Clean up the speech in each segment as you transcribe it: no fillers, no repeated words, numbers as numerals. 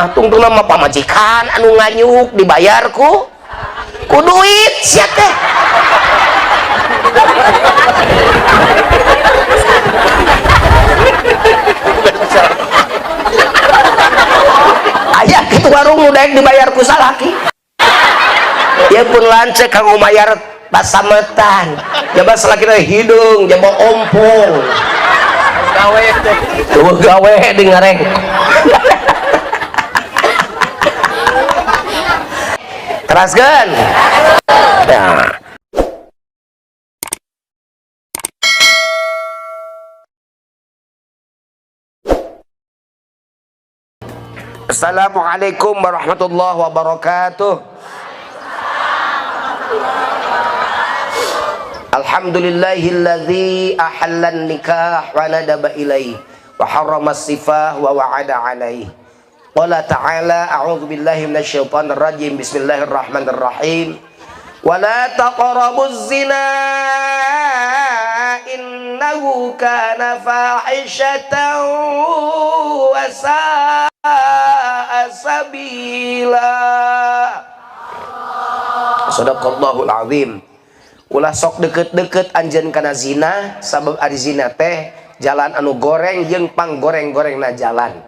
tungtung nama pamajikan anu nganyuk dibayarku ku duit sia teh. Aya kitu warung nu daek dibayar ku salaki. Ieu pun lancet kanggo mayar pasametan. Jaba salaki teh hidung, jaba ompong. Gawe teh. Tuh gawe di ngareng. Teraskeun. Nah. Assalamualaikum warahmatullahi wabarakatuh. Alhamdulillahilladzi ahallan nikah wa nadaba ilaih wa harrama sifah wa wa'ada alaih. Qala ta'ala a'udzu billahi minasyaitonir rajim. Bismillahirrahmanirrahim. Wa la taqrabuz zina innahu kana fahishatan wa sa'a sabila. Shadaqallahul azim. Ulah sok deket-deket anjeun kana zina, sabab ari zina teh jalan anu goreng jeung panggoreng-gorengna jalan.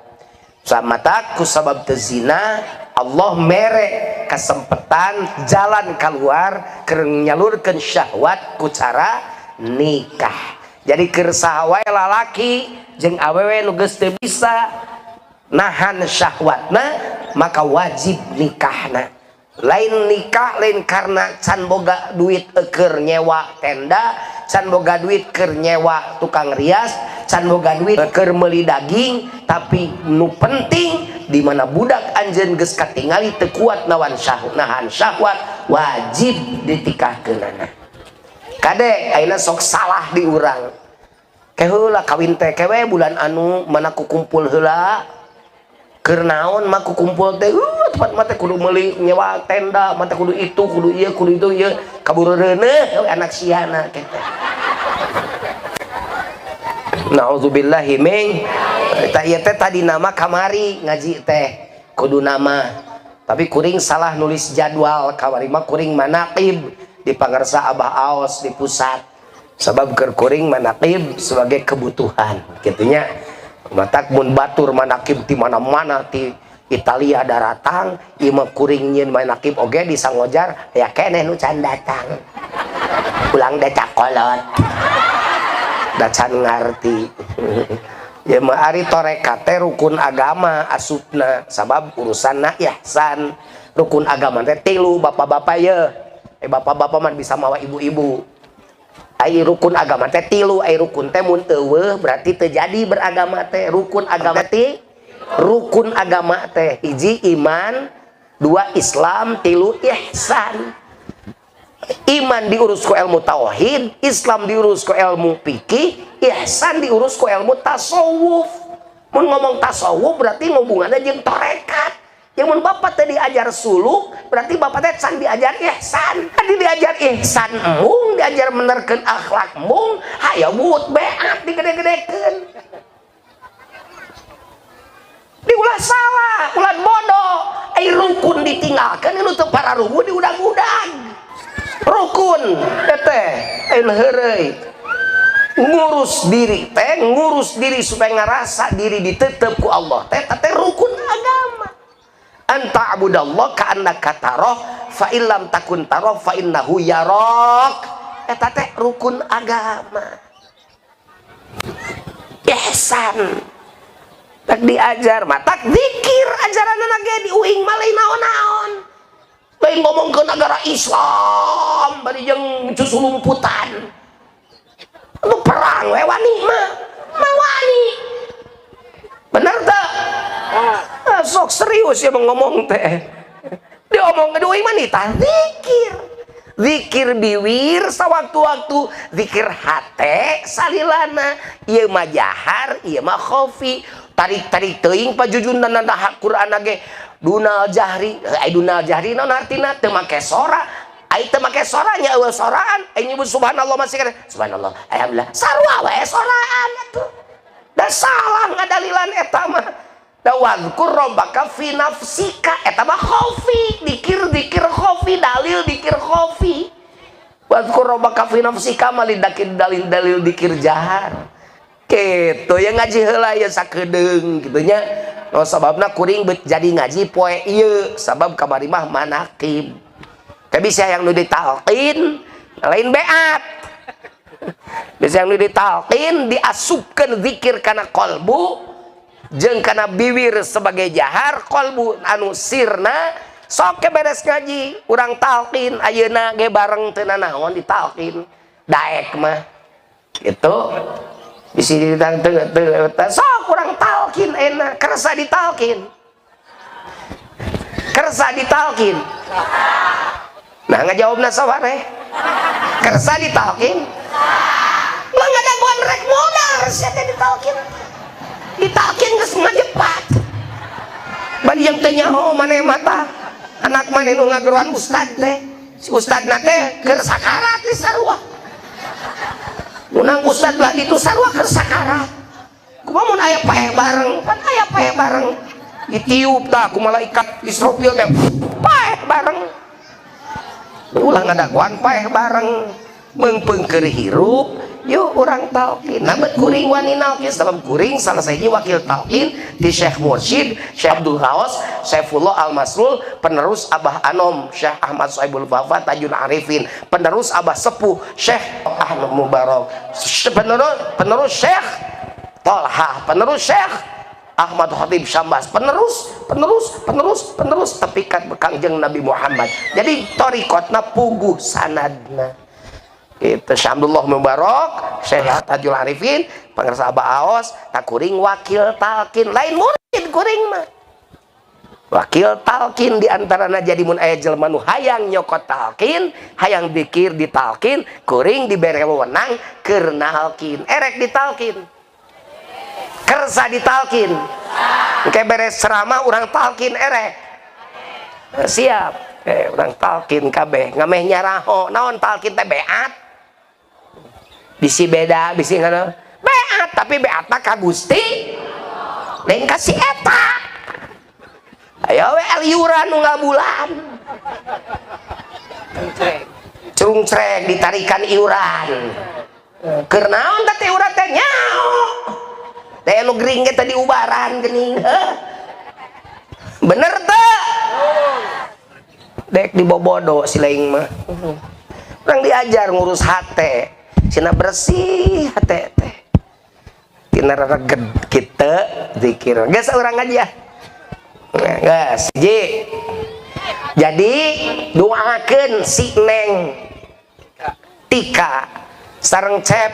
Samatak ku sabab teu zina Allah mere kasempetan jalan keluar keur nyalurkeun syahwat ku cara nikah. Jadi keur saha wae lalaki jeung awewe nu geus teu bisa nahan syahwatna maka wajib nikahna. Lain nikah lain karena can boga duit keur nyewa tenda, can boga duit keur nyewa tukang rias, can boga duit keur meuli daging, tapi nu penting di mana budak anjeun geus katingali teu kuat nahan syahwat wajib ditikahkeunana. Kade ayeuna sok salah di urang. Ke heula kawin teh kewe bulan anu mana kukumpul heula. Keur naon mah kukumpul teh tempat mah teh kudu meuli nyewa tenda, mah teh kudu itu, kudu ieu, kudu itu ieu, kaburu reuneuh anak siana teh. Nauzubillahi min eta ieu teh tadi nama kamari ngaji teh kudu nama. Tapi kuring salah nulis jadwal kamari mah kuring manaqib di pangarsa Abah Aos di pusat. Sabab keur kuring manaqib sebagai kebutuhan kitunya. Matak mun batur manakib di mana-mana di Italia daratang, ieu mah kuring nyeun manakib oge di Sangojar ya keneh nu can datang. Ulang da cakolot. Da can ngarti. Ya mah ari torekat teh rukun agama asupna sabab urusanna ihsan. Rukun agama teh 3 bapak-bapak ye. Bapak-bapak mah bisa mawa ibu-ibu. Ai rukun agama teh 3, ai rukun teh mun eueuh berarti teu jadi beragama teh. Rukun agama teh hiji iman, 2 Islam, 3 ihsan. Iman diurus ku ilmu tauhid, Islam diurus ku ilmu fikih, ihsan diurus ku ilmu tasawuf. Mun ngomong tasawuf berarti hubunganna jeung tarekat. Yang mun bapak teh diajar suluk berarti bapak teh can diajar ihsan. Tadi diajar ihsan mung, diajar menerkeun akhlak mung, hayang buut beat digede-gedekeun. Diulah salah, ulah bodoh. Ai rukun ditinggalkeun anu teu pararugu diudag-udag. Rukun teh heureuy. Ngurus diri supaya ngarasa diri ditetep ku Allah. Teh rukun agama. Anta abudallah ka'annaka tarah fa illam takun tarah fa innahu yarak. Eta teh rukun agama. Ihsan tak diajar matak zikir ajaranna ge diuing mah lain naon-naon. Lain ngomong ke negara Islam bari jeung cusulumputan. Lu perang we wani mah wani. Bener teh? Sok serius ya ngomong teh. Dia omong kedua iman tah zikir. Zikir biwir sawaktu-waktu, zikir hate salilana. Ieu mah jahar, ieu mah khafi. Tarik-tarik teuing pajujunna nanda Qur'an ge dunal jahri. Ai dunal jahri naon artina? Teu make sora. Ai teu make soranya eueuh soraan. Ai nyebut subhanallah masih kana. Subhanallah, alhamdulillah. Sarua we soraan atuh. Da salah ngadalilan eta mah. da wadhkur rabbaka fi nafsika eta mah khofi, dikir khofi, dalil dikir khofi. Wadhkur rabbaka fi nafsika mah dalil dikir jahar. Kitu yang ngaji heula ya sakedeung kitu nya. No sababna kuring jadi ngaji poe ieu sabab kamari mah manaqib. Teh bisa yang nu ditalqin lain beat. Bisa yang nu ditalqin diasupkeun zikir kana qalbu jeung kana bibir sebagai jahar, qalbu anu sirna sok ke beres ngaji urang talqin ayeuna ge bareng teu nanaon ditalqin daek mah gitu. Bisi ditang sok kurang talkin enak kerasa ditalkin nah ngajawabna sawareh kerasa ditalkin mah ngadaguan rek modal sia teh ditalkin geus ngajepat bari yang teh nyaho maneh mata anak maneh nu ngageruan ustad teh si ustadna teh keur sakarat di sarua unang ustad lah itu sarua keur sakarat kumaha mun aya paeh bareng kan aya paeh bareng ditiup tah ku malaikat Israfil teh paeh bareng ulah ngadaguan paeh bareng meungpeung keur hirup yuk urang talqin namet kuring wani nalqin sabab kuring salah sahiji wakil talqin di Syekh Mursyid Syekh Abdul Ghaus Saifullah Al-Masrul, penerus Abah Anom Syekh Ahmad Sohaibul Wafat Tajul Arifin, penerus Abah Sepuh Syekh Ahmad Mubarak, penerus Syekh Tolha, penerus Syekh Ahmad Khatib Syambas, penerus tepikat Kangjeng Nabi Muhammad. Jadi torikotna puguh sanadna itu Syekh Abdullah Mubarak, Syekh Tajul Arifin, pangarsa Abah Aos, tak kuring wakil talqin, lain murid kuring mah. Wakil talqin diantarana jadi mun aya jelema nu hayang nyokot talqin, hayang dikir ditalqin, kuring dibere wewenang keur nalqin, erek ditalqin. Kersa ditalqin. Engke beres ceramah urang talqin erek. Siap. Urang talqin kabeh, ngameh nyaraho, naon talqin teh beat. Bisi beda, bisi ngana beat, tapi beat mah ka Gusti lain ka si eta. Ayo we aliuran nu ngabulan cungcrek ditarikan iuran keur naon teh iuran teh nyao teh nu gering ge teh diubaran geuning bener teh dek dibobodo si laing mah urang diajar ngurus hate cina bersih hati teh tina reged kita zikir geus urang ngaji ya geus ji jadi doakeun si Neng Tika sareng Cep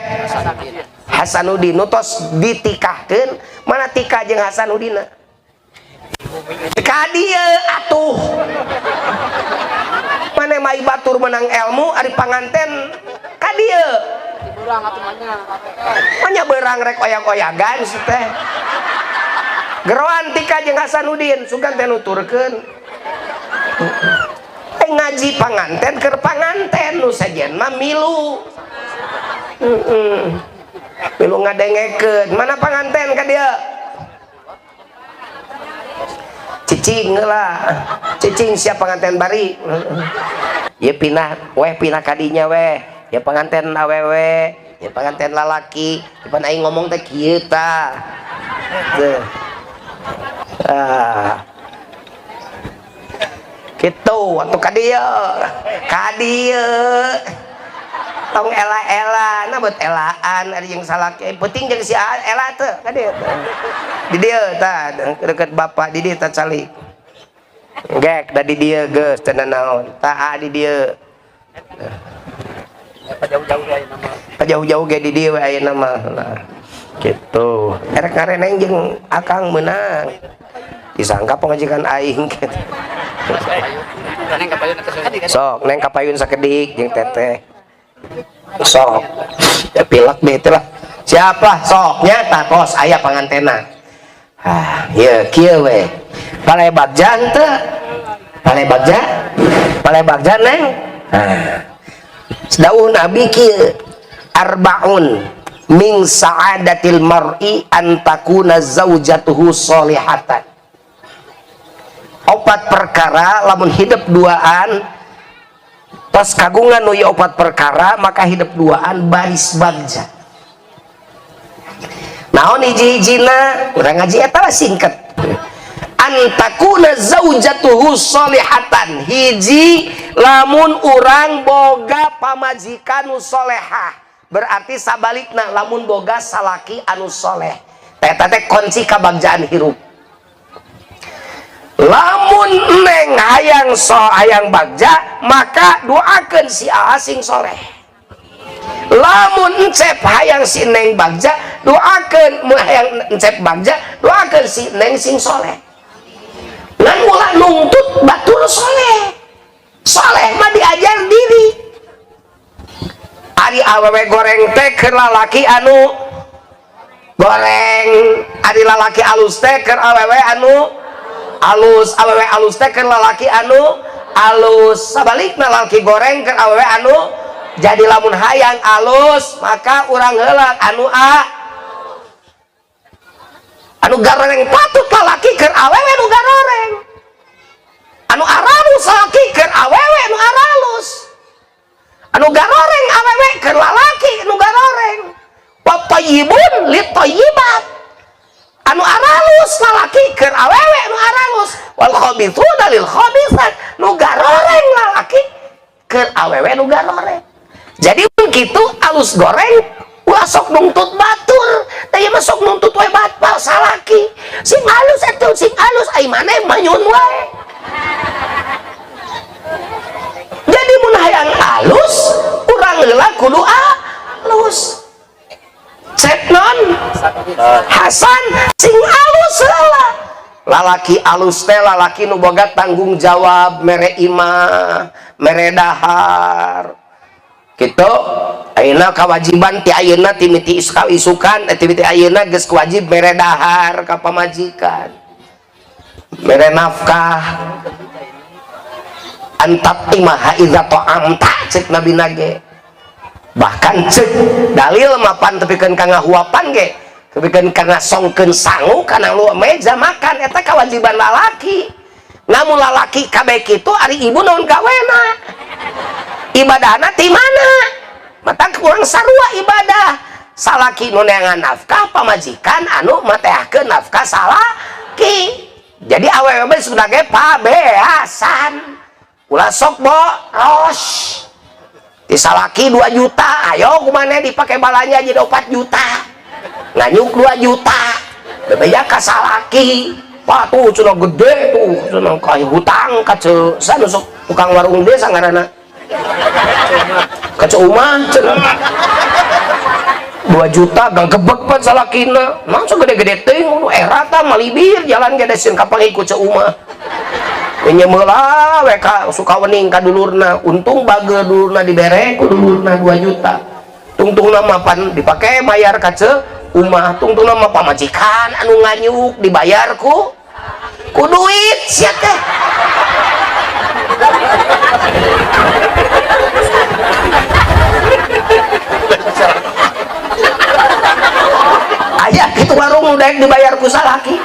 Hasanuddin nutos ditikahkeun mana Tika jeung Hasanuddin ka dieu atuh mana mai batur menang ilmu ari panganten ka dieu banyak berang rek oyak-oyagan teh geroan Tika jeung Hasanuddin sugan teh nuturkeun ngaji panganten keur panganten nu sajen mah milu milu ngadengekeun mana panganten ka dieu cicing lah cicing siap panganten bari ya pinah kadinya weh ya penganten awewe ya penganten lalaki depan aing ngomong teh kieu tah gitu waktu kadieu tong ela-ela na beut elaan ada yang salah penting jeung si ela teh kadieu di dieu tah deket bapak di dieu tah calik gek da di dieu geus teh naon tah di dieu jauh-jauh ge di dieu ayeuna mah gitu erek ngareneng jeung akang meunang disangka pengajikan aing gitu sok neng kapayun sakedik jeung teteh sok ya pilek deh itulah siapa soknya takos ayah pangantena ya kieu we palai bagja teu palai bagja neng sedauh nabi kieu arbaun min sa'adatil mar'i an takuna zaujatuhu sholihatan. Opat perkara lamun hidup duaan tos kagungan nu opat perkara maka hidup duaan baris bagja. Naon hiji-hijina urang ngaji eta singkat. Antakuna zaujatuhu sholihatan. Hiji lamun urang boga pamajikan nu solehah, berarti sabalikna lamun boga salaki anu soleh. Eta teh kunci kabagjaan hirup. Lamun neng hayang bagja maka doakeun si asing soleh. Lamun encep hayang si neng bagja doakeun, mun hayang encep bagja doakeun si neng sing soleh. Ngan ulah nuntut batur soleh. Soleh mah diajar diri. Ari awewe goreng teh keur lalaki anu goreng, ari lalaki alus teh keur awewe anu alus, awewe alus teh keur lalaki anu alus. Sabalikna lalaki goreng keur awewe anu. Jadi lamun hayang alus maka urang heula anu garoreng patut lalaki keur awewe nu garoreng, anu aralus lalaki keur awewe nu aralus, anu garoreng awewe keur lalaki nu garoreng. Wa thayyibun lit thayyibat, anu aralus lalaki keur awewe nu aralus, wal khabithuna lil khabithat, nu garoreng lalaki keur awewe nu garoreng. Jadi begitu alus goreng ulah sok nuntut batur, teh mah sok nuntut we batal salaki. Sing alus atuh sing alus ai maneh manyun wae. Jadi mun hayang alus urang heula kudu alus. Cek non Hasan sing alus heula. Lalaki alus teh lalaki nu boga tanggung jawab, mere imah, mere dahar. Gitu ayeuna kewajiban ti ayeuna ti miti isukan ti miti ayeuna geus wajib mere dahar ka pamajikan, mere nafkah, antat imah idza ta'amta cek nabi nage. Bahkan cek dalil mapan tepikeun ka ngahuapan ge, tepikeun ka ngasongkeun sangu kana lu meja makan, eta kewajiban lalaki. Namun lalaki kabeh kitu ari ibu naon gawena, ibadahna ti mana? Mata kurang sarua ibadah. Salaki nu neangan nafkah pamajikan anu matehakeun nafkah salaki. Jadi awewe mah sudah ge pabeasan. Ulah sok boros. Ti salaki 2 juta, ayo kumaneh dipake balanja jadi 4 juta. Nganyuk 2 juta. Bebeja ka salaki. Wah tuh cenah gede tuh, cenah kayak hutang kace sana sok tukang warung desa ngaranna. Kace umah cenah. 2 juta ganggebek pan salakina. Mangsa gede-gede teuing era tah malibir jalan ge desin ka pangikut ce umah. Nyemeula we ka suka wening ka dulurna, untung bage dulurna dibere ku dulurna 2 juta. Tungtungna mapan dipake bayar ka ce umah, tungtungna mah pamajikan anu nganyuk dibayar ku duit sia teh. Aya kitu warung udah dibayar ku salaki.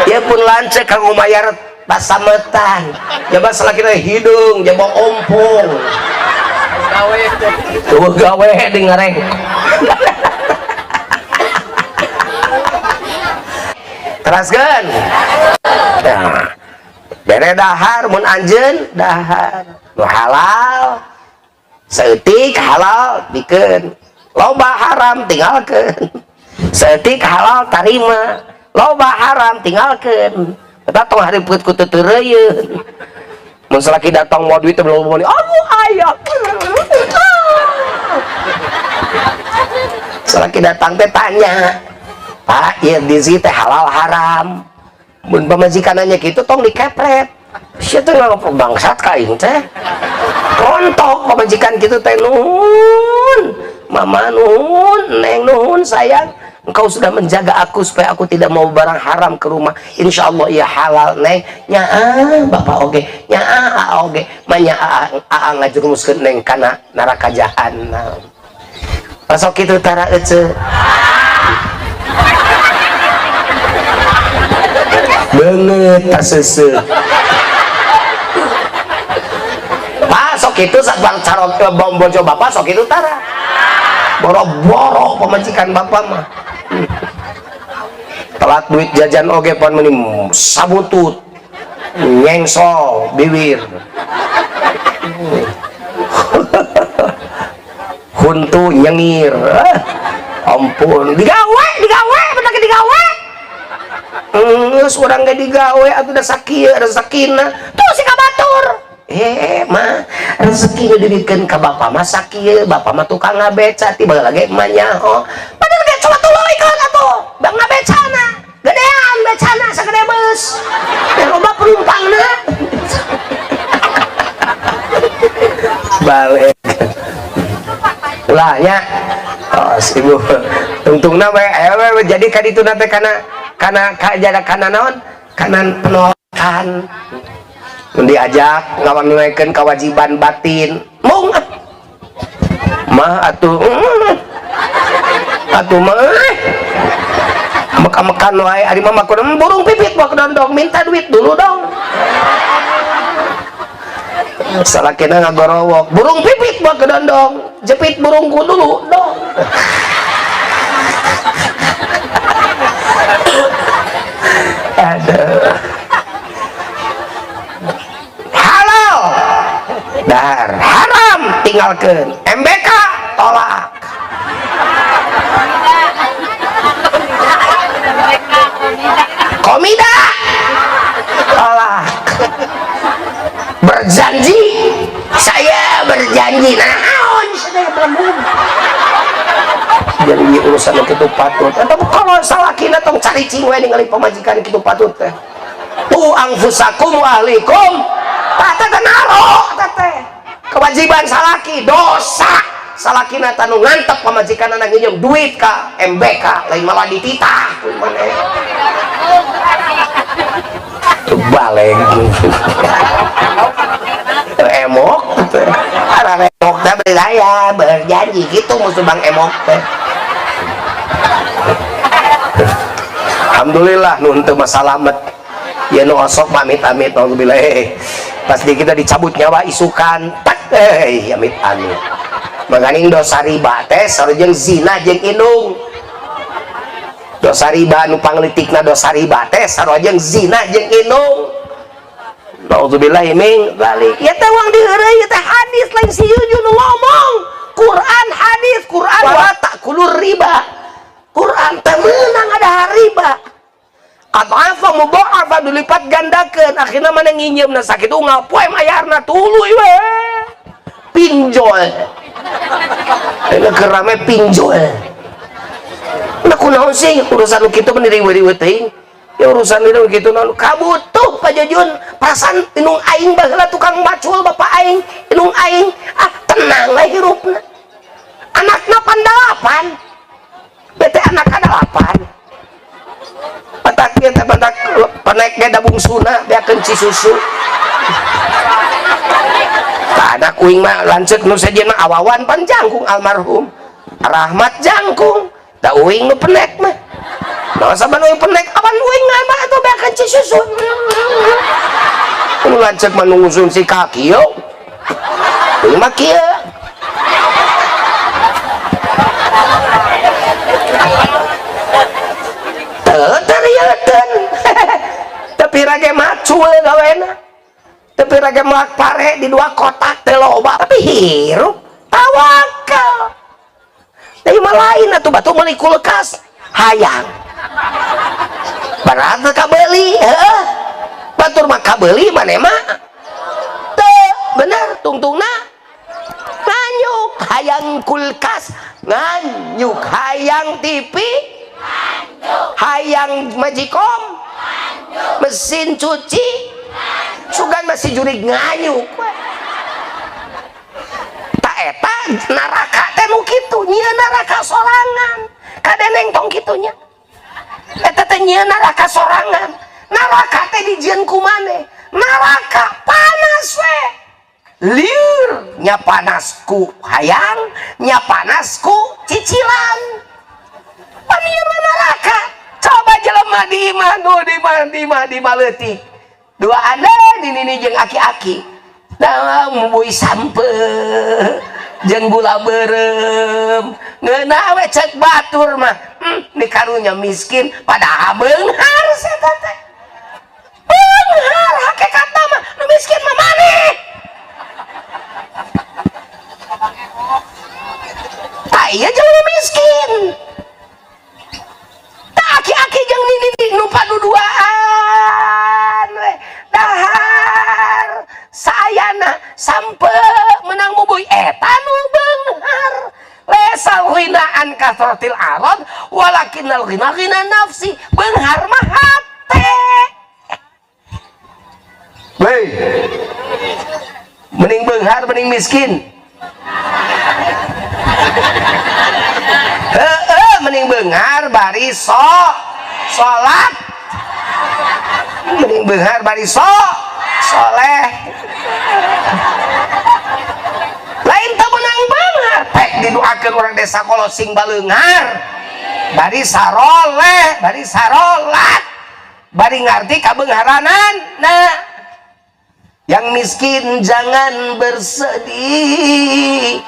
Dia pun lancet kanggo mayar pasametan. Jaba salakina hidung, jaba ompong. Gawe di ngareng. Teraskeun. Nah, bere dahar mun anjeun dahar nu halal. Saeutik halal dikeun. Loba haram tinggalkeun. Saeutik halal tarima. Loba haram tinggalkeun. Eta tong hareupeut ku teu reuyeun. Mun salaki datang mau duit teh belum mau. Aduh aya. Salaki datang teh tanya, Pak, ya di sini teh halal haram. Mun pamajikananya gitu tong dikepret. Sia teh ngapa bangsat ka aing teh. Rontok pamajikan gitu teh nuhun. Mama nuhun, neng nuhun sayang. Engkau sudah menjaga aku supaya aku tidak mau barang haram ke rumah. Insya Allah ya halal neng. Nyaa bapak oge, nyaa oge. Manya aa ngajerumuskeun neng kana neraka jahanam. Sok itu tara ece banget tasese Pak sok itu bang carok bojo bapak sok itu tara boro-boro pemajikan bapak mah telat duit jajan oge pan meni sabutut nyengsol bibir huntu nyengir ampun digawe bener digawe urang gak digawe atuh da sakieu rezekina tuh si kabatur mah rezeki dibikeun ka bapak mah sakieu bapak mah tukang ngabeca tiba lagi emak nyaho padahal ge coba tuluy ikeun atuh bang ngabecana gedean becana sagede beus loba penumpangna balik ulahnya ibu tungtungna we jadi kaditu nate kana naon kana penolakan diajak ngawangunekeun kewajiban batin mung mah atuh meka-mekan wae ari mah makudu burung pipit mah kedondong minta duit dulu dong salakina ngagorowok burung pipit mah kedondong jepit burungku dulu dong aduh halal dar haram tinggalkan MBK tolak komida tolak berjanji saya berjanji naon saya belum jadi urusan itu patut atau kalau salah kina tong cari cingwe ningali pemajikan itu patut teh anfusakum wa ahlikum tata tenaro tete kewajiban salaki dosa salakina tanu ngantep pemajikan anak nginjem duit ka MBK lain malah dititah mana balik emok arah emok teh berdaya berjanji gitu musuh bang emok teh alhamdulillah nun teu masalamet ya nu osok amit-amit alhamdulillah pas di kita dicabut nyawa isukan tak amit-amit menganing dosa riba teh sareng zina jeung indung dosa riba nu panglitikna dosa riba teh sareng zina jeung indung naudzubillah min dzalik ya teh wang diheureuy teh hadis lain si Yujun ngomong Quran hadis Quran wa takulur riba Quran teh meunang ada riba apa mudha'afa dilipat gandakeun akhirna mana nginjeumna sakitu ngapoe mayarna tuluy we pinjol ini kerame pinjol nah kunaon sih urusan kitu mah diriweuh teuing ya urusan itu kitu naon kabutuh pajajun perasaan inung aing baheula tukang bacul bapak aing inung aing tenang we hirupna anakna pandalapan bete anak kadalapan patak ieu teh patak panek ge da bungsuna beakeun cisusu anak uing mah lanceuk nu sejen mah awawan pan jangkung almarhum rahmat jangkung da uing nu penek mah nah saban uing penek apan uing mah atuh beakeun cisusu nu lanceuk mah nunggusun si kaki yo uing mah kieu terieukeun tapi rage macul gawena tapi rage melak pare di dua kotak teh loba tapi hirup tawakal tapi mah lain atuh batu meuli kulkas hayang berat kabeuli heuh batur mah kabeuli maneh mah teu bener tungtungna nganyuk hayang kulkas nganyuk hayang TV hayang majikom mesin cuci sugan masih jurig nganyuk tak eta neraka teh nu kitu nyieun neraka sorangan kadeneng tong kitunya eta teh nyieun neraka sorangan neraka teh dijieun ku maneh neraka panas we liur nya panasku hayang nya panasku cicilan panier neraka coba jelema di imah di maleutik dua anda ini jeung aki-aki dalam bui sampe jeung gula berem ngeuna we cek batur mah ni karunya miskin padahal beunghar eta teh beunghar hakikatna mah nu miskin mah maneh tak iya jelema miskin tak aki-aki jeung nini nu paduduaan we dahar sayana sampe menang mubuy eta nu beunghar lesal ghinaan kasratil arad walakinnal ghina nafsi beunghar mah hate weh mending beunghar mending miskin mending beunghar bari salat mending beunghar bari soleh lain tak menang beunghar pek didoakeun urang desa kolosing baleunghar bari saroleh bari sarolat bari ngarti kabeungharanan nah yang miskin jangan bersedih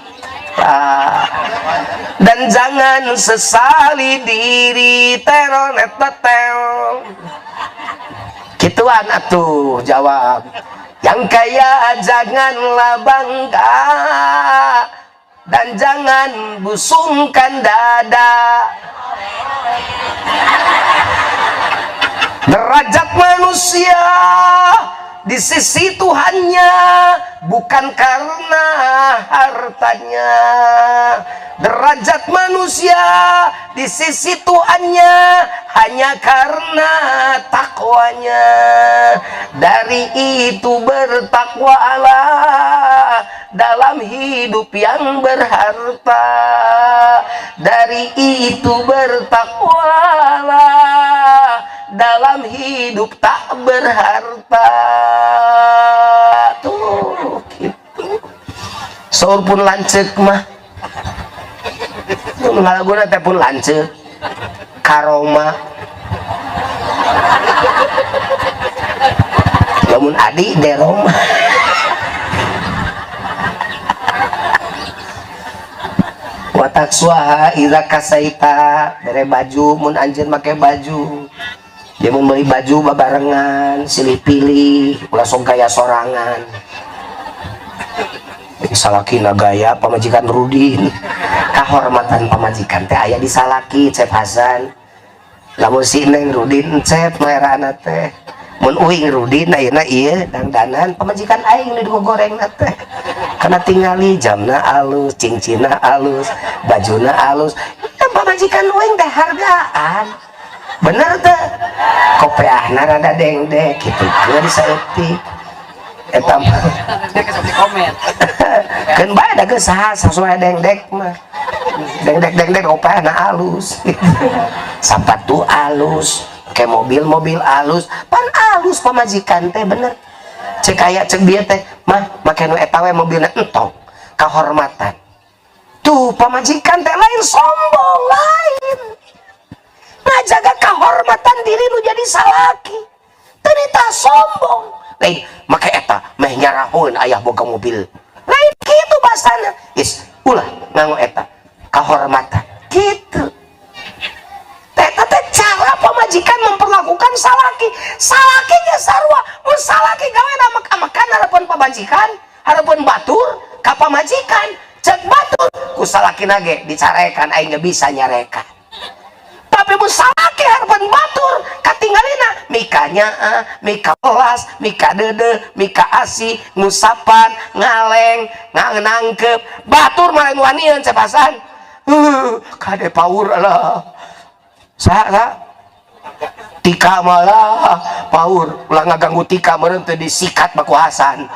dan jangan sesali diri teron gituan atuh jawab yang kaya janganlah bangga dan jangan busungkan dada derajat manusia di sisi Tuhannya bukan karena hartanya derajat manusia di sisi Tuhannya hanya karena takwanya dari itu bertakwalah dalam hidup yang berharta dari itu bertakwalah dalam hidup tak berharta tuh gitu saur pun lancek mah ngalaguna teh pun lancek karoma lamun adi deroma watak suaha idza kasaita bere baju mun anjeun make baju dia membeli baju babarengan silih pilih ulah sok gaya sorangan salakina gaya pamajikan Rudin kahormatan pamajikan teh aya di salaki Cep Hasan lamun si Neng Rudin Cep merana teh mun uing Rudin ayeuna ieu dangdanan pamajikan aing nu digorengna teh kana tingali jamna alus cincinna alus bajuna alus pamajikan uing teh hargaan bener teh kopeahna rada dengdek gitu geus disaeutik eta mah keun bae da geus saha sesuai dengdek mah dengdek kopeahna alus sapatu alus ke mobil alus pan alus pamajikan teh bener cek aya cek bieu teh mah make nu eta we mobilna entong kahormatan tuh pamajikan teh lain sombong lain ngajaga kahormatan diri nu jadi salaki ternyata sombong lain make eta meh nyarahun ayah boga mobil lain gitu bahasana is ulah nganggo eta kahormatan gitu eta teh cara pamajikan memperlakukan salaki ge sarua mun salaki gawe makan harapan pamajikan harapan batur ka pamajikan cek batur ku salakina ge dicarekan aing ge bisa nyarekan tapi mun salaki harapan batur katinggalina mikanya mika pelas mika dede mika asih ngusapan ngaleng nganangkep batur malen wanian cepasan kade paur lah saha tika malah paur ulah ngaganggu tika meureun teu disikat baku Hasan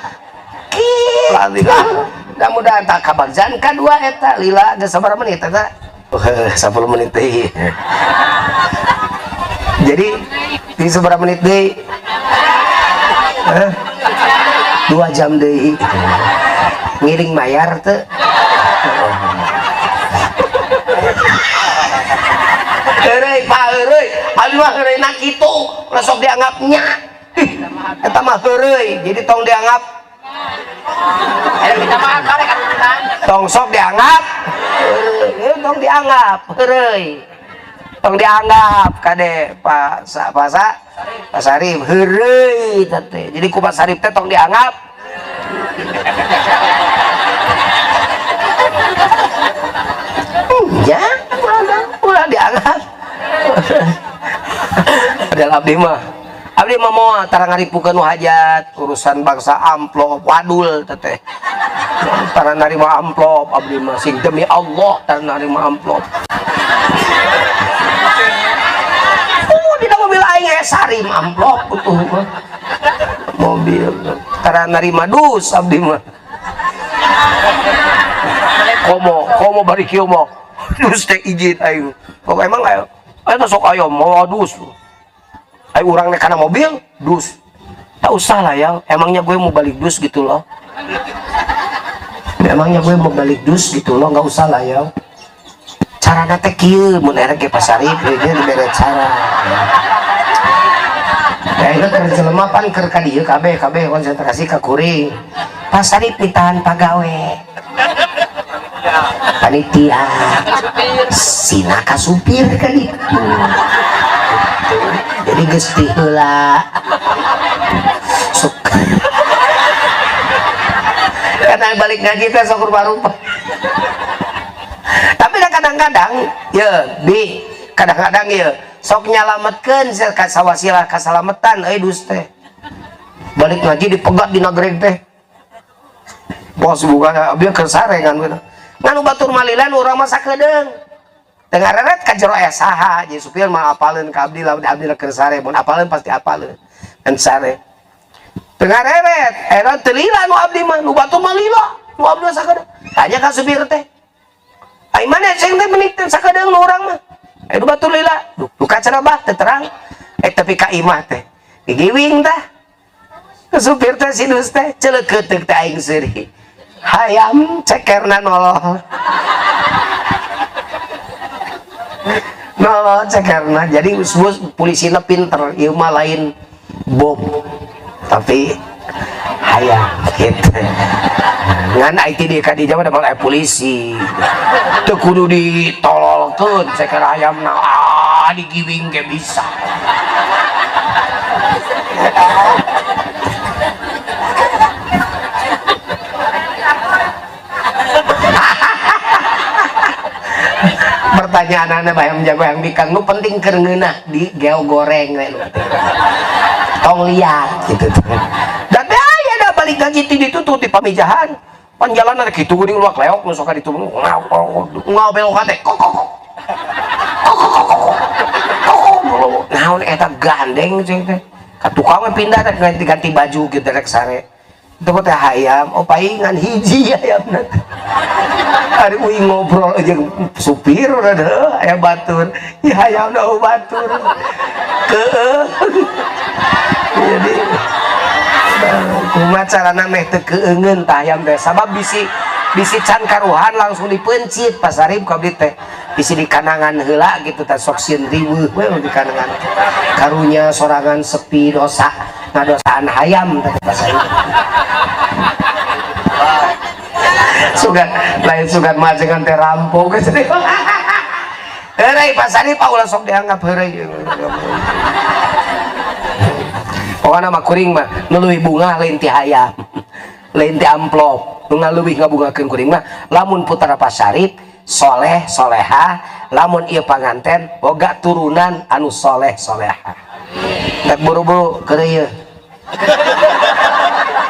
mudah-mudahan tak kabagjan kadua eta lila geus sabaraha menit eta 10 menit deh. Jadi di seberapa menit deh? 2 jam deui ngiring mayar teu heureuy Pak heureuy abdi mah heureuy kitu ulah sok dianggap nya eta mah heureuy jadi tong dianggap tong sok dianggap tong dianggap heureuy tong dianggap kade Pak Sarip heureuy teh jadi ku Pak Sarip teh tong dianggap ya ulah dianggap padahal abdi mah mau tara ngaripukeun hajat urusan bangsa amplop wadul teh tara narima amplop abdi mah sing demi Allah tara narima amplop di mobil aing sarim amplop utuh mobil tara narima dus abdi mah komo bari kieu mah dus teh izin aing kok emang aya sok aya mau dus ay urang nek kana mobil dus tak usah lah ya emangnya gue mau balik dus gitu loh emangnya gue mau balik dus gitu loh nggak usah lah ya carana teh kieu mun erek ke Pak Sarip ge dibere cara ya itu keur jelema pan keur ka dieu kabeh konsentrasi ka kuring Pak Sarip ditahan pagawe panitia sina ka supir ka ditu jadi geus ti heula sok karena balik ngaji teh sok rupa-rupa tapi kadang-kadang ya kadang-kadang ya sok nyalametkeun kasawasilah kasalametan euy dus teh balik ngaji dipegat di nagreg teh bos bukan abdi keur sare kan nganu batur malilan urang mah sakedeung tengah reret ka jero aya saha jadi supir mah apaleun ka abdi lah abdi keur sare mun apaleun pasti apaleun kan sare tengah reret era teu lila nu abdi mah nu batur mah lila nu abdi sakedeung tanya ka supir teh ai mana ceng teh menik teh sakedeung nu urang mah nu batur lila duka cenah teh terang tapi ka imah teh gigiwing tah supir teh si dus teh ceuleukeut teh aing seuri hayam cekerna nolol cekerna jadi polisina pinter ieu mah lain bom tapi hayam gitu ngan IT di kadi jaman ada polisi teu kudu ditololkeun ceker hayamna digiwing ge bisa pertanyaan anak bayang jago yang bikang nu penting keur ngeunah di geo goreng we tong liat gitu dan aya da balik gaji ti ditu tuh di pamijahan pan jalan ada kitu geuning luak leok nu sok ditu ngau belok teh kok naon eta gandeng cing teh ka tukang pindah teh ganti baju gitu rek sare itu teh hayam paingan hiji hayamna hari uing ngobrol aja supir ada aya batur ya hayamna batur jadi kumaha carana meh teu keueungeun tah hayam teh sabab bisi can karuhan langsung dipencit Pak Sarip ka abdi teh bisi dikanangan heula gitu tah sok sieun riweuh we dikanangan karunya sorangan sepi dosa ngadosaan hayam teh Pak Sarip sugan lain sugan majengan teh rampok heureuy Pak Sarip ulah sok dianggap heureuy pokona mah kuring mah nu leuwih bunga lain ti hayam lain ti amplop nu leuwih ngabungakeun kuring mah lamun putra Pak Sarip soleh soleha lamun ieu panganten boga turunan anu soleh soleha rek buru-buru keur ieu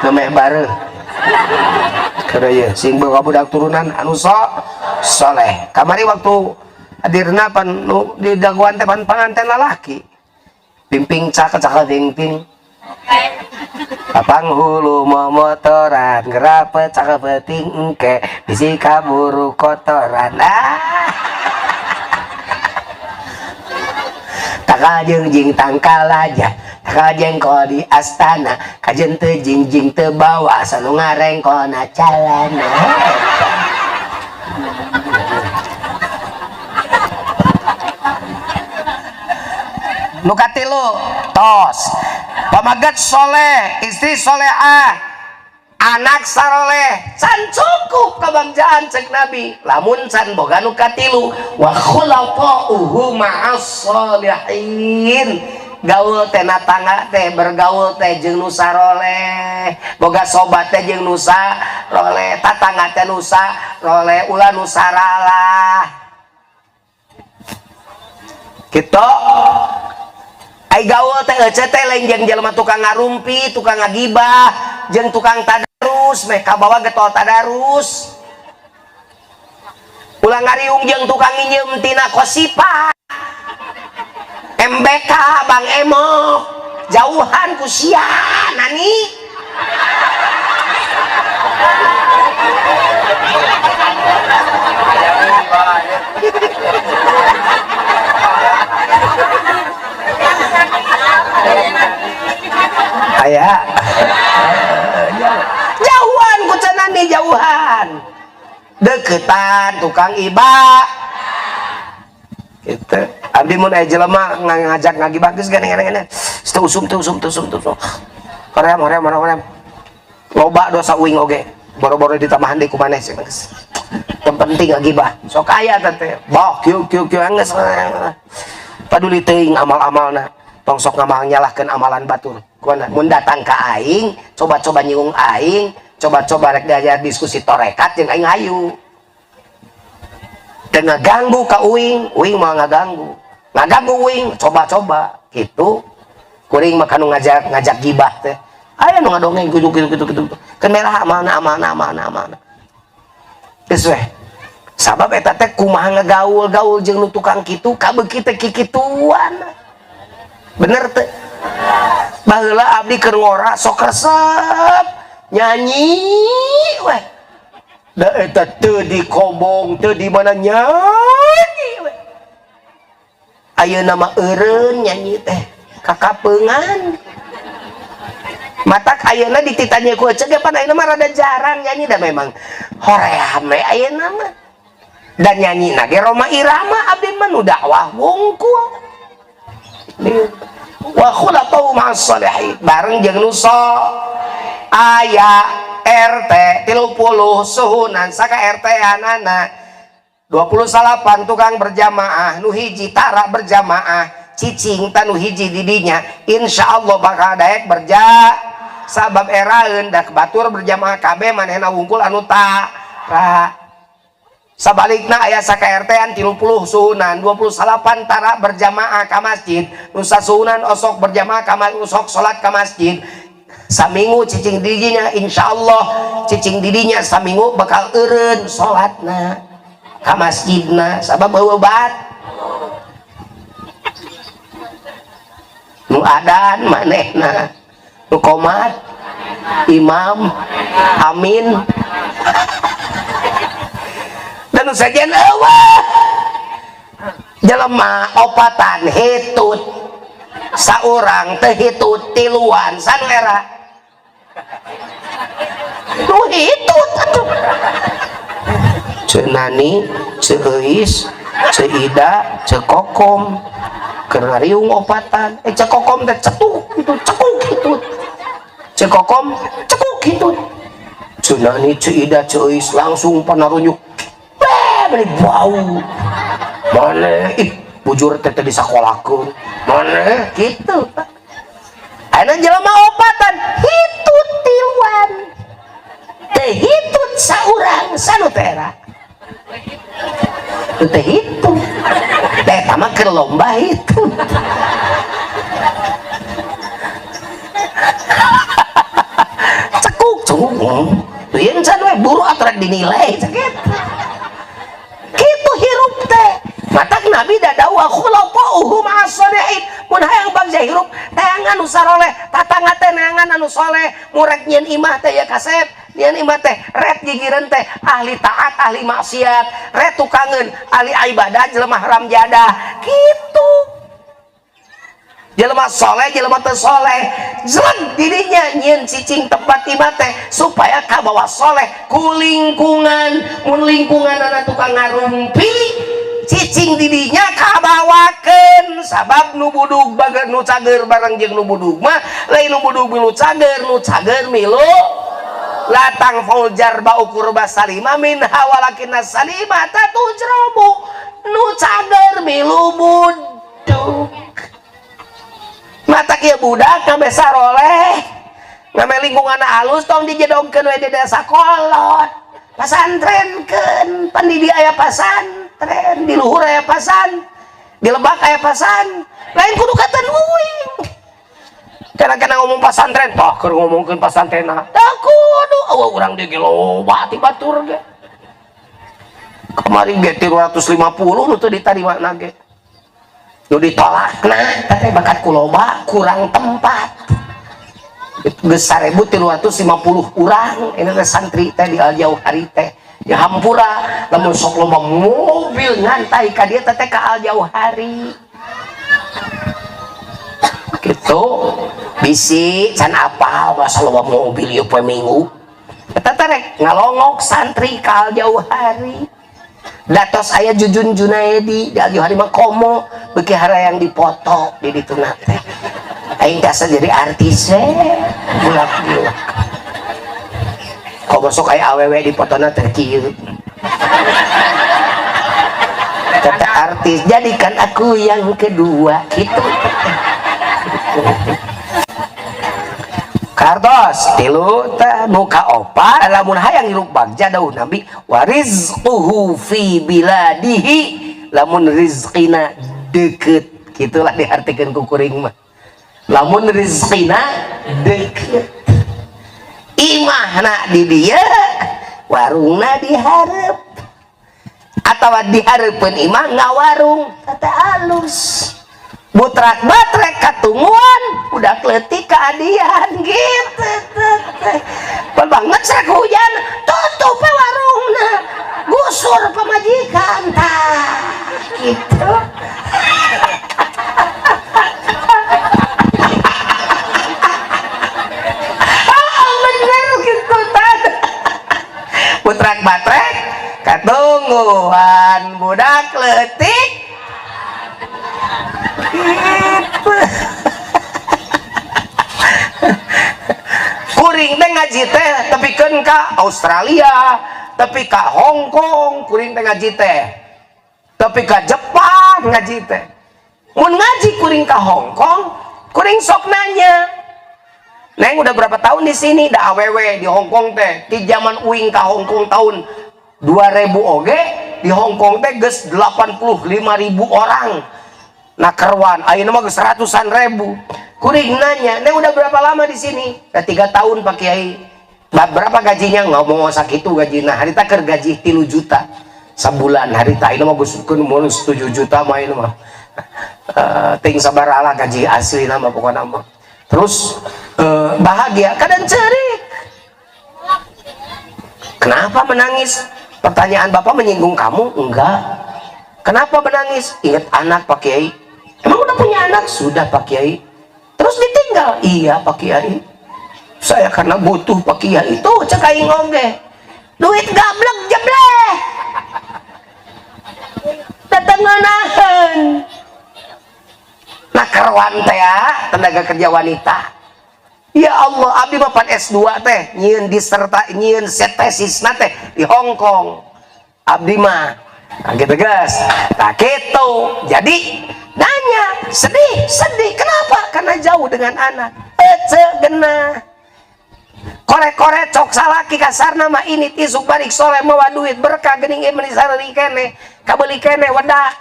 nemeh bareuh keraya sing boga budak turunan anu soleh kamari waktu hadirna pan nu di daguan teh pan panganten lalaki pimping caka-caka ting-ting Kapang hulu momotoran gerapet caka peting engke bisi kaburu kotoran takal jeung jing tangkal aja kajengkol di astana kajen teu jingjing teu bawa sanu ngarengkolna calana. Nu katilu tos pamaget soleh, istri soleah, anak saroleh, can cukup kebagjaan cek Nabi. Lamun can boga nu katilu wa khulafa'uhu ma'as sholihin, gaul teh na tangga teh bergaul teh jeung nu saroleh, boga sobat teh jeung nu saroleh, tatangga teh nu saroleh, ulah nu saralah. Kitu ai gaul teh ece teh lain jeung jelema tukang ngarumpi, tukang ngagibah, jeung tukang tadarus, meh kabawa getol tadarus. Ulah ngariung jeung tukang nginjem tina kosipa. MBK Bang Emo jauhan ku sia nani. Aya jauhan ku cenah nih, jauhan deketan tukang iba gitu. Abdi mun aya jelema ngajak ngagibah geus gane-gane teu usum hoream loba dosa uing oge boro-boro ditambahan deui ku maneh geus teu penting ngagibah sok aya teh bok kieu geus paduli teuing amal-amalna tong sok ngamal nyalahkeun amalan batur. Kuana mun datang ka aing, coba-coba nyinggung aing, coba-coba rek diajar diskusi torekat jeung aing hayu. Dan ngaganggu ka uing mah ngaganggu uing, coba-coba gitu. Kuring mah kanu ngajak gibah teh. Aya nu ngadongeng gitu. Keun merah amalna. Geus we. Sabab eta teh kumaha ngagaul-gaul jeung nu tukang kitu kabeuki teh kikituan. Bener teh. Baheula abdi keur ngora sok resep nyanyi weh. Da eta teu dikobong, teu di mana nyanyi weh. Ayeuna mah eureun nyanyi teh kakapeungan. Matak ayeuna dititanya ku ceuk ge pan ayeuna mah rada jarang nyanyi da memang hoream we ayeuna mah. Dan nyanyi na ge Roma Irama abdi mah nu dakwah wungkul. Wa khulafa'u ma'as sholihin bareng jeung nu aya RT 30 suhunan saka RT anana 28 tukang berjamaah nu hiji tara berjamaah cicing tanu hiji didinya insyaallah bakal daek sabab eraeun dak batur berjamaah kabeh manehna wungkul anu tara. Sabalikna aya saka RT-an 30 suhunan 28 tara berjamaah ka masjid nu sasuhunan osok berjamaah ka usok salat ka masjid saminggu cicing didinya insyaallah cicing didinya saminggu bakal eureun salatna ka masjidna sabab beubat nu adan manehna nu qomat imam amin dan sajian eueuh jelema opatan hitut saurang teh hitut tiluan sanu era nu hitut atuh cenani ceuis ceida cekokom keur ngariung opatan cekokom teh cetuk gitu cekuk hitut cekokom cekuk hitut cenani ceida ceuis langsung panarunyuk beli bau mana bujur tete disakolahkeun mana gitu ana jelema opatan hitut tiluan teh hitut saurang sanu teh era teh hitut teh mah keur lomba hitut cekuk yen can we buru atuh dinilai sakitu kitu hirup teh matak Nabi dadawa khulafa'uhu ma'as sholihin mun hayang bagja hirup teangan anu saroleh tatangga teh neangan anu soleh murek nyieun imah teh ya kasep nyieun imah teh ret gigireun teh ahli taat ahli maksiat ret tukangeun ahli ibadah jelema haram jadah kitu jelema soleh jelema teu soleh jelek dirinya nyieun cicing tempat imah teh supaya kabawa soleh ku lingkungan mun lingkungan anak tukang ngarumpi cicing didinya kabawakeun sabab nu budug bager nu cager bareng jeung nu budug mah lain nu budug milu cager milu latang foljar ba ukur basalima min hawalakin salima tatu jrobu nu cager milu budug mata kieu budak ngame saroleh ngame lingkungan halus tong dijedongkeun we di desa kolot pasantrenkeun pan di aya pasantren di luhur aya pasan di Lebak aya pasan lain kudu katen uing kadang-kadang ngomong pasantren toh keur ngomongkeun pasantren tah kudu urang di ge loba ti batur ge kamari ge 350 nu teu ditarimana ge nu ditolak nah teh bakat kuloba kurang tempat geus 1350 urang ini teh santri teh di Al-Jauhari teh ya hampura lamun sok loba mobil ngantai ka dieu teh ka Al-Jauhari gitu bisi can apal masa loba mobil ieu poe Minggu eta teh rek ngalongok santri ka Al-Jauhari datos aya Jujun Junaedi di Al-Jauhari mah komo beuki harayang dipoto di ditu teh aing kasa jadi artis bulak-bulak kok masuk aya awewe di fotona teh kieu kata artis jadikan aku yang kedua gitu kartos tilu teh muka opat lamun hayang hirup bagja dawuh Nabi warizquhu fi biladihi lamun rizqina deukeut gitulah diartikeun ku kuring mah lamun rizqina deukeut imahna di dieu warungna dihareup atawa dihareupeun imah ngawarung tata alus butrak batrek katumuan udah leutik keadian gitu teh banget srek hujan tutup warungna gusur pamajikan tah gitu bener gitu tah butrak batrek katungguan budak leutik kuring teh ngaji teh tepikeun ka Australia tepi ka Hong Kong kuring teh ngaji teh tepi ka Jepang ngaji teh mun ngaji kuring ka Hong Kong kuring sok nanya neng udah berapa tahun di sini da awewe di Hong Kong teh di zaman uing ka Hong Kong tahun 2000 oge di Hong Kong teh geus 85.000 orang nah kerwan ayeuna mah geus ratusan ribu kuring nanya neng udah berapa lama di sini 3 tahun Pak Kiai berapa gajinya ngomong sakitu gajina harita keur gaji 3 juta sabulan harita ayeuna mah geus mun 7 juta mah ayeuna mah ting sabaraha gaji asli nama pokokna mah terus bahagia kadang cerik kenapa menangis pertanyaan bapak menyinggung kamu enggak kenapa menangis ingat anak Pak Kiai emang udah punya anak sudah Pak Kiai terus ditinggal iya Pak Kiai saya karena butuh Pak Kiai itu cek aing oge duit gablek jebleh datang ngeunaheun nah kerwan teh tenaga kerja wanita ya Allah abdi mah pan S2 teh nyieun diserta nyieun tesisna teh di Hong Kong abdi mah gitu guys tak gitu jadi nanya sedih kenapa karena jauh dengan anak genah korek-korek cok salaki kasarna mah ini tisuk barik soleh mawa duit berkah geuning ieu meuli sareuring kene kabeli kene wedak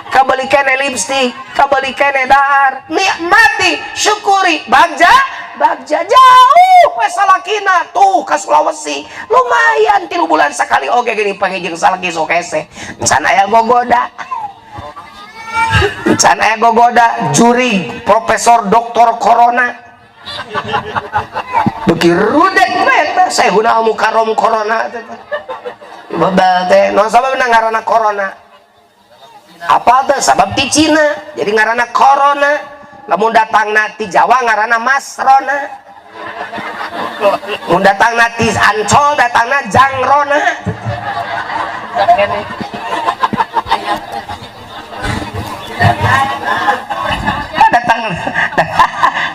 kabeli kene lipstik kabeli kene dahar nikmati syukuri bagja jauh we salakina tuh ka Sulawesi lumayan 3 bulan sekali oge geuning pangijing salaki sok hese can aya gogoda juri profesor doktor corona beuki rudek we teh Saehuna Mukarrom corona teh babal teh no sabab ngaranna corona apa tuh sabab di Cina jadi ngaranna corona lamun datang ti Jawa ngaranna Masrona, mun datang ti Ancol datangna Jangrona. Datang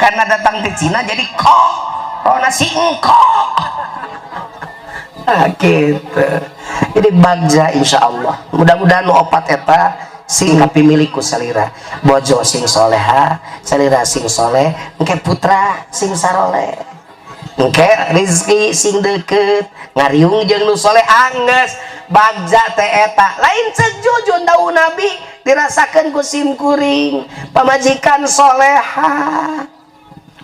karena datang di Cina jadi kok Rona singko. Gitu. Jadi bagja insya Allah. Mudah-mudahan nu opat eta sing kapimiliku salira. Bojo sing soleha, salira sing soleh, engke putra sing saroleh. Engke rezeki sing deket, ngariung jeung nu soleh angges. Bagja teh eta lain sejujun daun Nabi dirasakan ku sim kuring, pamajikan soleha,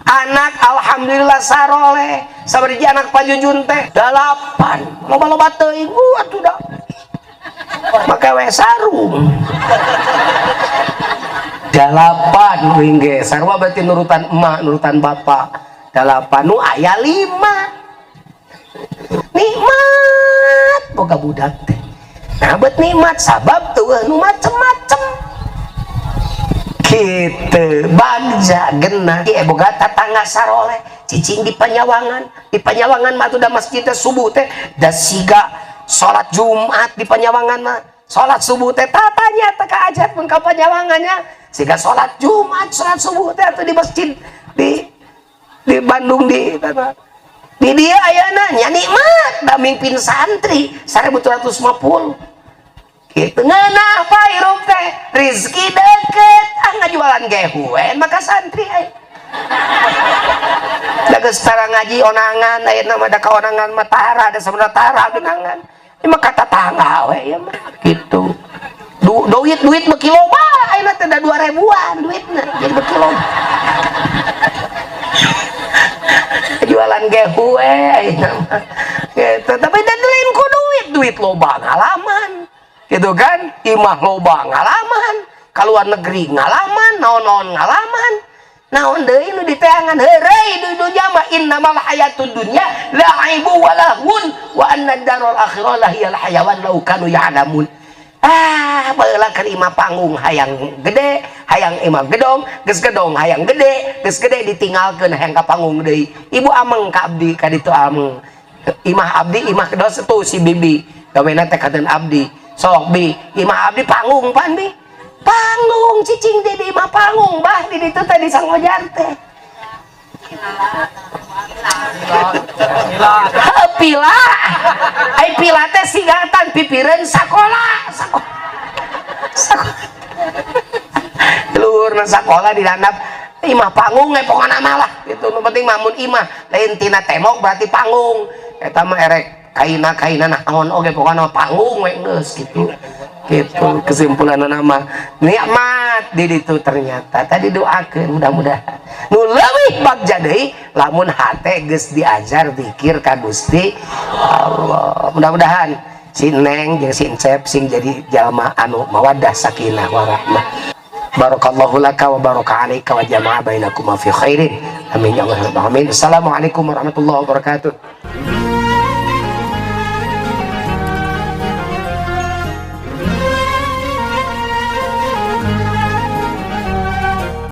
anak alhamdulillah saroleh, sabariji anak pajujun teh 8, loba-loba teuing atuh da make we sarung 8 wingge sarua berarti nurutan emak nurutan bapak 8 nu aya 5 nikmat boga budak teh. Nah bet nikmat sabab tuh nu macem-macem gitu bagja genah boga tatangga saroleh cicing di Panyawangan mah tuh da masjidnya subuh teh da siga salat Jumat di Panyawangan mah salat subuh teh tatanya teh kaajat pun ka Panyawangannya siga salat Jumat salat subuh teh atuh di masjid di Bandung di dia ayana nya nikmat da mimpin santri 1250 gitu ngeunah bae hirup teh rezeki deket ngajualan gehuwen maka santri aya da geus tara ngaji onangan ayeuna mah da kaonangan mah tara da sabaraha tara genangan ieu mah kata tangga we ieu mah kitu duit beki loba ayeuna teh da 2000-an duitna jadi beki loba jualan gehuwe gitu tapi dan lain ku duit loba ngalaman gitu kan imah loba ngalaman kaluar negeri ngalaman naon ngalaman naon deui nu diteangan heureuy di dunya mah innamal hayatud dunya la'ibu wa lahun wa anna darul akhirah lahiyal hayawan law kanu ya'lamun. Baheula keur imah panggung hayang gede hayang imah gedong geus gedong hayang gede geus gede ditinggalkeun hayang ka panggung deui. Ibu ameng ka abdi ka ditu ameng imah abdi imah kedos tuh si bibi gawena teh kaden abdi sok bi imah abdi panggung pan bi panggung cicing di imah panggung bah di ditu teh di Sangojar teh pila ai pila teh sigatan pipireun sakola luhurna sakola di landap imah panggung we pokona malah gitu nu penting mamun imah lain tina tembok berarti panggung eta mah erek kaina naon oge pokona panggung we geus gitu kesimpulan nama nikmat di ditu ternyata tadi doakeun mudah-mudahan nu leuwih bagja deui lamun hate geus diajar zikir ka Gusti Allah. Mudah-mudahan si Neng jeung si Encep sing jadi jalma anu mawaddah sakinah warahmah. Barakallahu laka wa baraka alaika wa jama'a bainakum fi khairin. Amin ya Allah. Amin. Assalamualaikum warahmatullahi wabarakatuh.